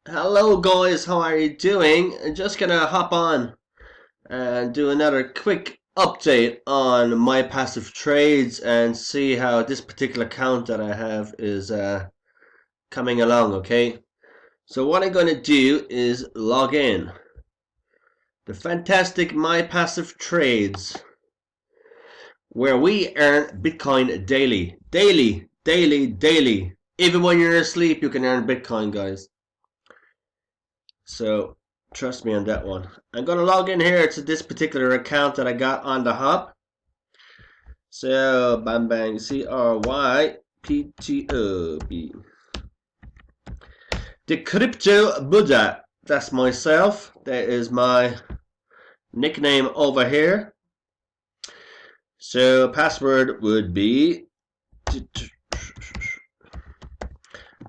Hello guys, how are you doing? I'm just gonna hop on and do another quick update on my passive trades and see how this particular account that I have is coming along, okay? So what I'm gonna do is log in. The fantastic My Passive Trades, where we earn Bitcoin daily. Daily, daily, daily. Even when you're asleep, you can earn Bitcoin, guys. So trust me on that one. I'm going to log in here to this particular account that I got on the hop. So bang bang CRYPTOB. The Crypto Buddha. That's myself. That is my nickname over here. So password would be.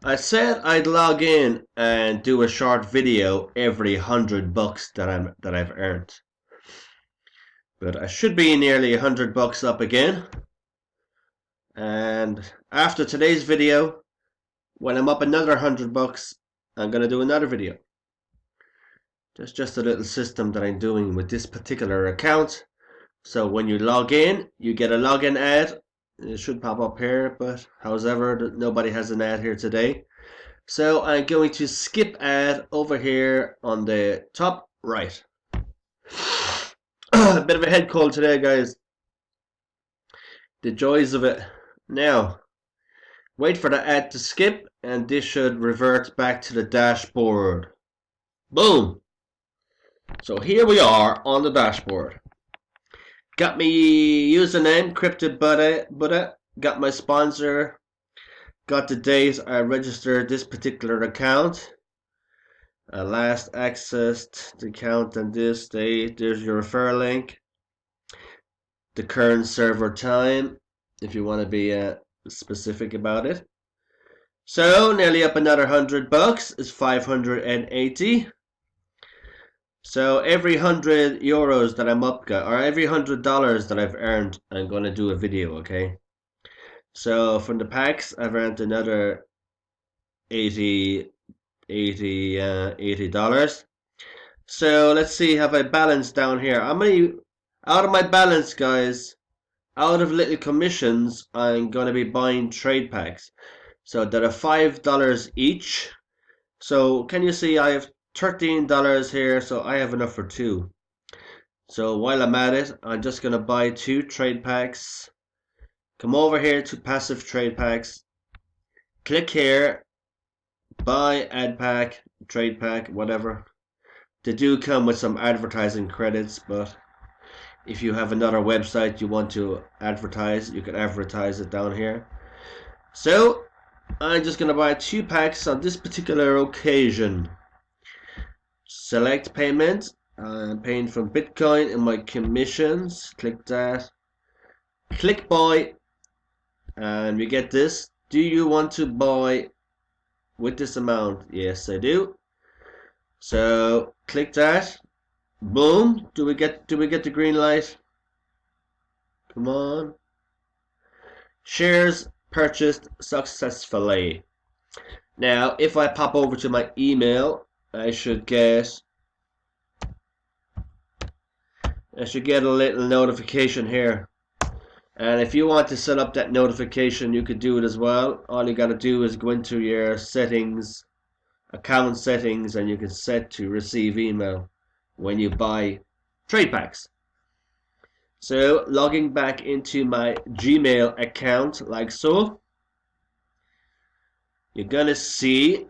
I said I'd log in and do a short video every $100 that I've earned. But I should be nearly $100 up again. And after today's video, when I'm up another $100, I'm gonna do another video. There's just a little system that I'm doing with this particular account. So when you log in, you get a login ad. It should pop up here, but however, nobody has an ad here today. So I'm going to skip ad over here on the top right. A bit of a head cold today, guys. The joys of it. Now, wait for the ad to skip, and this should revert back to the dashboard. Boom! So here we are on the dashboard. Got me username, CryptoBuddha. Got my sponsor. Got the date I registered this particular account. Last accessed the account on this date. There's your referral link. The current server time, if you want to be specific about it. So nearly up another $100 is 580. So every €100 that I'm up, or every $100 that I've earned, I'm gonna do a video, okay? So from the packs, I've earned another 80 $80. So let's see, have I balanced down here? How many out of my balance, guys? Out of little commissions, I'm gonna be buying trade packs. So that are $5 each. So can you see I have $13 here, so I have enough for two. So while I'm at it, I'm just gonna buy two trade packs. Come over here to passive trade packs. Click here, buy ad pack, trade pack, whatever. They do come with some advertising credits, but if you have another website you want to advertise, you can advertise it down here. So I'm just gonna buy two packs on this particular occasion. Select payment. I'm paying from Bitcoin and my commissions. Click that. Click buy. And we get this. Do you want to buy with this amount? Yes, I do. So click that. Boom. Do we get the green light? Come on. Shares purchased successfully. Now, if I pop over to my email, I should get a little notification here. And if you want to set up that notification, you could do it as well. All you got to do is go into your settings, account settings, and you can set to receive email when you buy trade packs. So logging back into my Gmail account like so, you're gonna see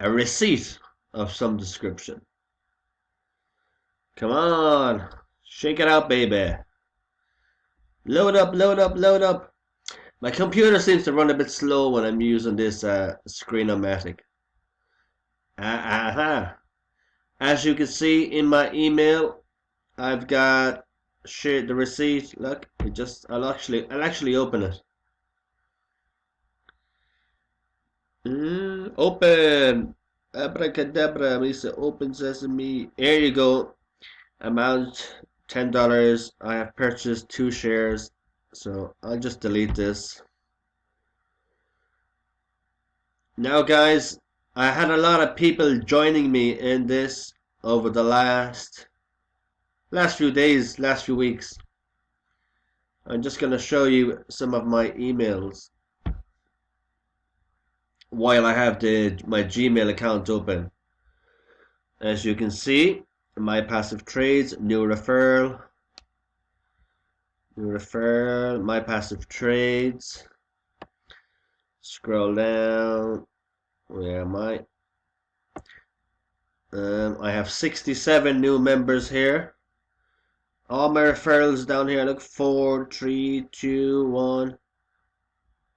a receipt of some description. Come on, shake it out, baby. Load up, load up, load up. My computer seems to run a bit slow when I'm using this Screenomatic. As you can see in my email, I've got shared the receipt. Look, I'll actually open it. Open. Abracadabra, Lisa. Open sesame. Here you go. Amount $10. I have purchased two shares, so I'll just delete this. Now, guys, I had a lot of people joining me in this over the last few days, last few weeks. I'm just going to show you some of my emails while I have my Gmail account open. As you can see, my passive trades, new referral, my passive trades. Scroll down. Where am I? I have 67 new members here. All my referrals down here. Look, 4, 3, 2, 1.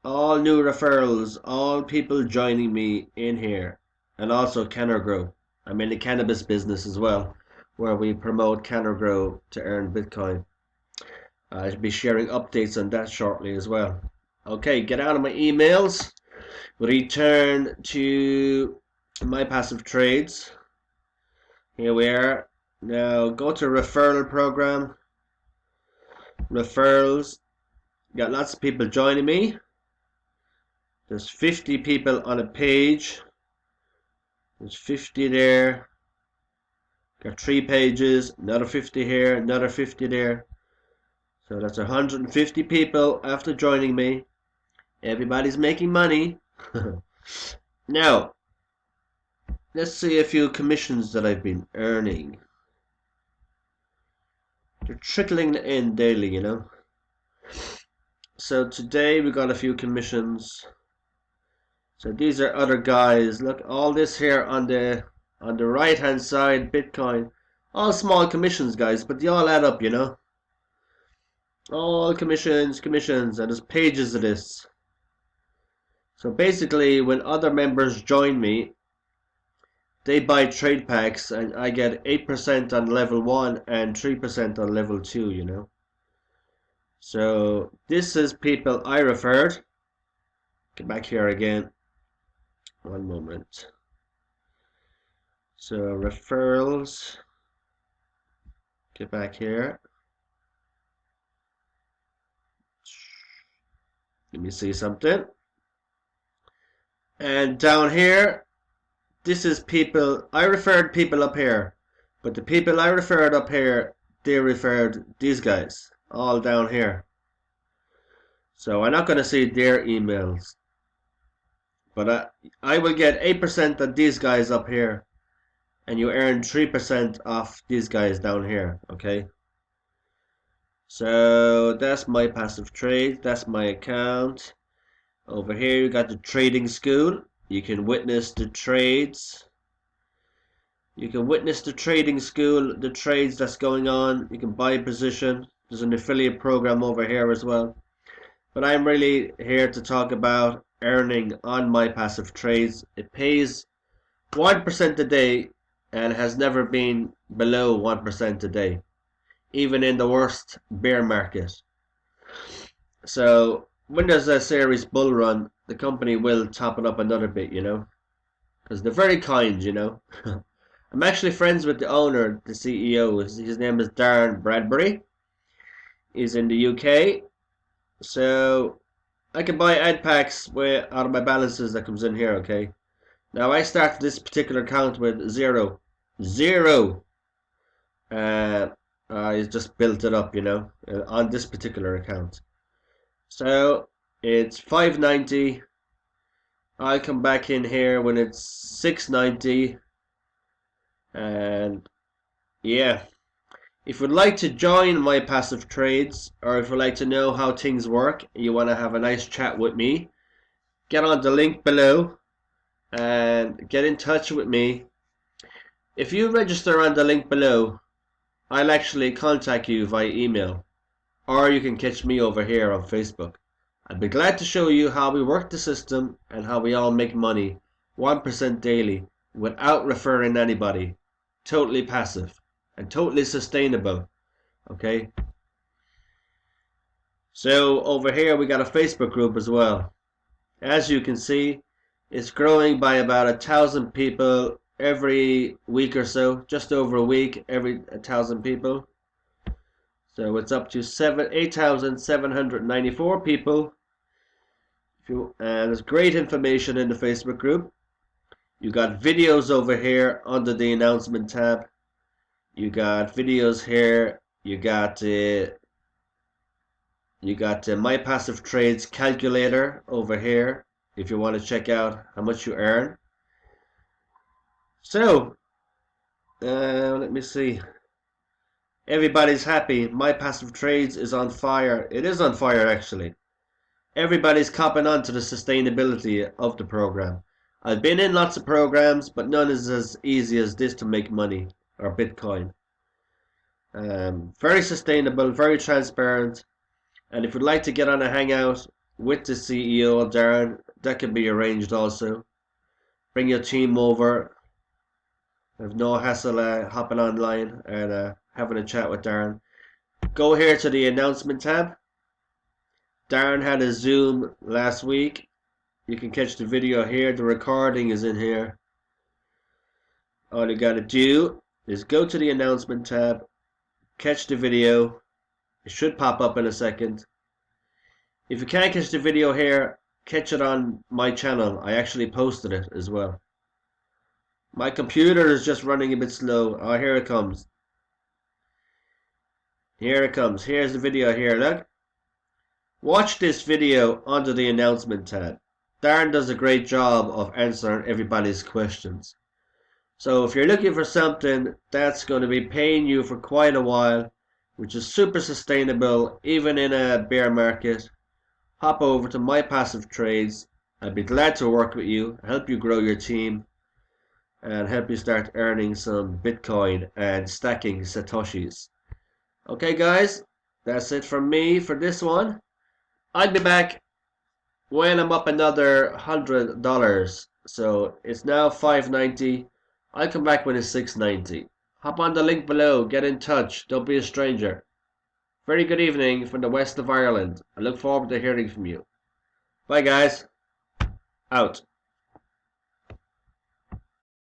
All new referrals. All people joining me in here. And also CannerGrow. I'm in the cannabis business as well, where we promote CannerGrow to earn Bitcoin. I should be sharing updates on that shortly as well. Okay, get out of my emails. Return to my passive trades. Here we are. Now go to referral program. Referrals. Got lots of people joining me. There's 50 people on a page. There's 50 there. Got 3 pages. Another 50 here. Another 50 there. So that's 150 people after joining me. Everybody's making money. Now, let's see a few commissions that I've been earning. They're trickling in daily, you know. So today we got a few commissions. So these are other guys. Look, all this here on the right hand side, Bitcoin. All small commissions, guys, but they all add up, you know. All commissions, and there's pages of this. So basically, when other members join me, they buy trade packs, and I get 8% on level 1 and 3% on level 2, you know. So this is people I referred. Get back here again. One moment. So referrals. Get back here. Let me see something. And down here, this is people, I referred people up here. But the people I referred up here, they referred these guys. All down here. So I'm not going to see their emails. But I will get 8% of these guys up here. And you earn 3% off these guys down here. Okay. So that's my passive trade. That's my account. Over here you got the trading school. You can witness the trades. You can witness the trading school, the trades that's going on. You can buy position. There's an affiliate program over here as well. But I'm really here to talk about earning on my passive trades. It pays 1% a day and has never been below 1% a day, even in the worst bear market. So when there's a serious bull run, the company will top it up another bit, you know, because they're very kind, you know. I'm actually friends with the owner, the CEO. His name is Darren Bradbury. He's in the UK. So I can buy ad packs out of my balances that comes in here, okay? Now I started this particular account with zero. I just built it up, you know, on this particular account. So it's 590. I'll come back in here when it's 690. And yeah, if you'd like to join my passive trades, or if you'd like to know how things work, you want to have a nice chat with me, get on the link below and get in touch with me. If you register on the link below, I'll actually contact you via email, or you can catch me over here on Facebook. I'd be glad to show you how we work the system and how we all make money 1% daily without referring anybody. Totally passive and totally sustainable. Okay. So over here we got a Facebook group as well. As you can see, it's growing by about 1,000 people every week or so. Just over a week, every 1,000 people. So it's up to 8,794 people. And there's great information in the Facebook group. You got videos over here under the announcement tab. You got videos here. You got My Passive Trades calculator over here if you want to check out how much you earn. So, let me see. Everybody's happy. My Passive Trades is on fire. It is on fire, actually. Everybody's copping on to the sustainability of the program. I've been in lots of programs, but none is as easy as this to make money, or Bitcoin. Very sustainable, very transparent. And if you'd like to get on a hangout with the CEO, Darren, that can be arranged also. Bring your team over. Have no hassle hopping online and having a chat with Darren. Go here to the announcement tab. Darren had a Zoom last week. You can catch the video here. The recording is in here. All you gotta do is go to the announcement tab, catch the video. It should pop up in a second. If you can't catch the video here, catch it on my channel. I actually posted it as well. My computer is just running a bit slow. Oh, here it comes. Here it comes. Here's the video here. Look. Watch this video under the announcement tab. Darren does a great job of answering everybody's questions. So if you're looking for something that's going to be paying you for quite a while, which is super sustainable even in a bear market, hop over to My Passive Trades. I'd be glad to work with you, help you grow your team, and help you start earning some Bitcoin and stacking Satoshis. Okay guys, that's it from me for this one. I'll be back when I'm up another $100. So it's now $5.90. I'll come back when it's $6.90. Hop on the link below, get in touch, don't be a stranger. Very good evening from the west of Ireland. I look forward to hearing from you. Bye guys. Out.